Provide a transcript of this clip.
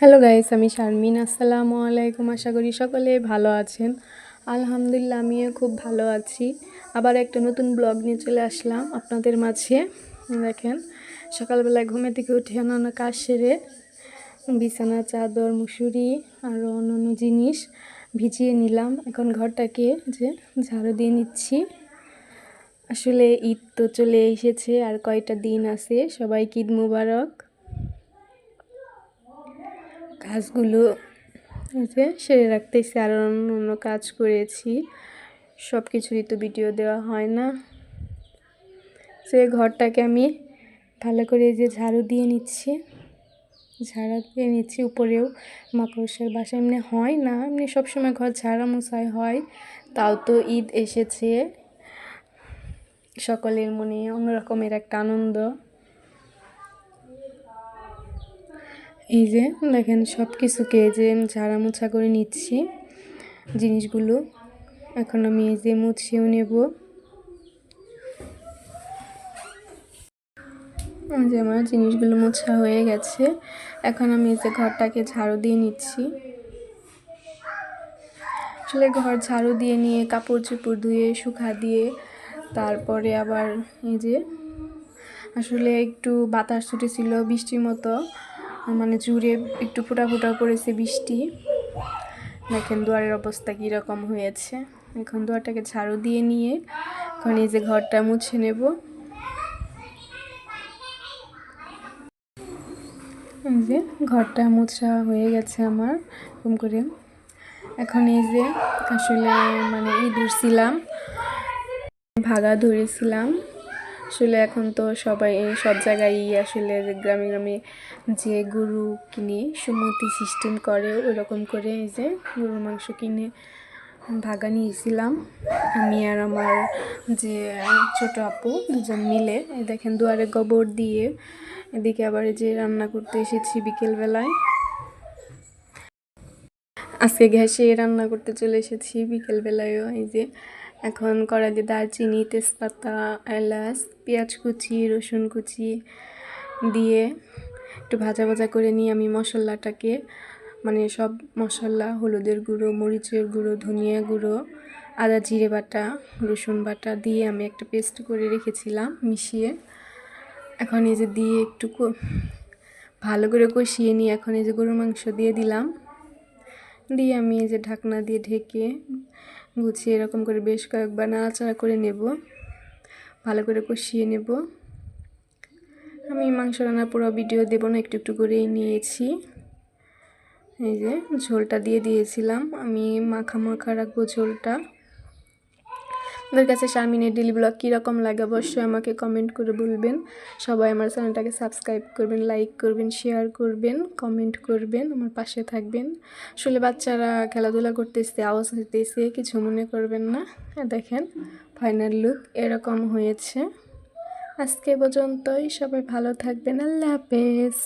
Hello guys, আমি শারমিন। আসসালামু আলাইকুম। আশা করি সকলে ভালো আছেন। আলহামদুলিল্লাহ, আমিও খুব ভালো আছি। আবার একটা নতুন ব্লগ নিয়ে চলে আসলাম আপনাদের মাঝে। দেখেন, সকালবেলায় ঘুমে থেকে উঠে অন্যান্য কাজ সেরে বিছানা, চাদর, মুসুরি আরও অন্যান্য জিনিস ভিজিয়ে নিলাম। এখন ঘরটাকে ঝাড়ু দিয়ে নিচ্ছি। আসলে ঈদ তো চলে এসেছে, আর কয়টা দিন আছে। সবাইকে ঈদ মুবারক। কাজগুলো সেরে রাখতেছি, আর অন্য কাজ করেছি। সব কিছুরই তো ভিডিও দেওয়া হয় না। ঘরটাকে আমি ভালো করে ঝাড়ু দিয়ে নিচ্ছি। উপরেও মাকড়সার বাসা এমনি হয় না, এমনি সবসময় ঘর ঝাড়া মোছাই হয়। তাও তো ঈদ এসেছে, সকলের মনে অন্যরকমের একটা আনন্দ। এই যে দেখেন, সব কিছুকে ঝাড়া মোছা করে নিচ্ছি জিনিসগুলো। এখন আমি মুছিয়েও নেব। আমার জিনিসগুলো মোছা হয়ে গেছে। এখন আমি ঘরটাকে ঝাড়ু দিয়ে নিচ্ছি। আসলে ঘর ঝাড়ু দিয়ে নিয়ে কাপড় চোপড় ধুয়ে শুকা দিয়ে তারপরে আবার আসলে একটু বাতাস ছুটেছিল, বৃষ্টির মতো, মানে জুড়ে একটু ফোঁটা ফোঁটা পড়েছে বৃষ্টি। দেখেন দুয়ারের অবস্থা কীরকম হয়েছে। এখন দুয়ারটাকে ঝাড়ু দিয়ে নিয়ে এখন ঘরটা মুছে নেব। ঘরটা মোছা হয়ে গেছে আমার এরকম করে। এখন আসলে মানে ধরছিলাম, ভাগা ধরেছিলাম। আসলে এখন তো সবাই সব জায়গায় আসলে গ্রামে গ্রামে গরু কিনে সুমতি সিস্টেম করে, ওরকম করে গরুর মাংস কিনে ভাগা নিয়েছিলাম আমি আর আমার ছোট আপু দুজন মিলে। দেখেন দুয়ারে গোবর দিয়ে এদিকে আবার রান্না করতে এসেছি বিকেলবেলায়। আজকে গ্যাসে রান্না করতে চলে এসেছি বিকেলবেলায়ও। এখন কড়াইতে দারচিনি, তেজপাতা, এলাচ, পেঁয়াজ কুচি, রসুন কুচি দিয়ে একটু ভাজা ভাজা করে নিয়ে আমি মশলাটাকে, মানে সব মশলা, হলুদের গুঁড়ো, মরিচের গুঁড়ো, ধনিয়া গুঁড়ো, আদা জিরে বাটা, রসুন বাটা দিয়ে আমি একটা পেস্ট করে রেখেছিলাম মিশিয়ে। এখন দিয়ে একটু ভালো করে কষিয়ে নিয়ে এখন গরুর মাংস দিয়ে দিলাম। দিয়ে আমি ঢাকনা দিয়ে ঢেকে গুছিয়ে এরকম করে বেশ কয়েকবার নাড়াচাড়া করে নেব, ভালো করে কষিয়ে নেব। আমি মাংস রান্নার পুরো ভিডিও দেব না, একটু একটু করেই নিয়েছি। ঝোলটা দিয়ে দিয়েছিলাম, আমি মাখা মাখা রাখবো ঝোলটা। আপনাদের কাছে শারমিনের ডেইলি ব্লগ কীরকম লাগে অবশ্যই আমাকে কমেন্ট করে বলবেন। সবাই আমার চ্যানেলটাকে সাবস্ক্রাইব করবেন, লাইক করবেন, শেয়ার করবেন, কমেন্ট করবেন, আমার পাশে থাকবেন। আসলে বাচ্চারা খেলাধুলা করতেছে, আওয়াজ হইতেছে, কিছু মনে করবেন না। দেখেন ফাইনাল লুক এরকম হয়েছে। আজকে পর্যন্তই, সবাই ভালো থাকবেন। আল্লাহ হাফেজ।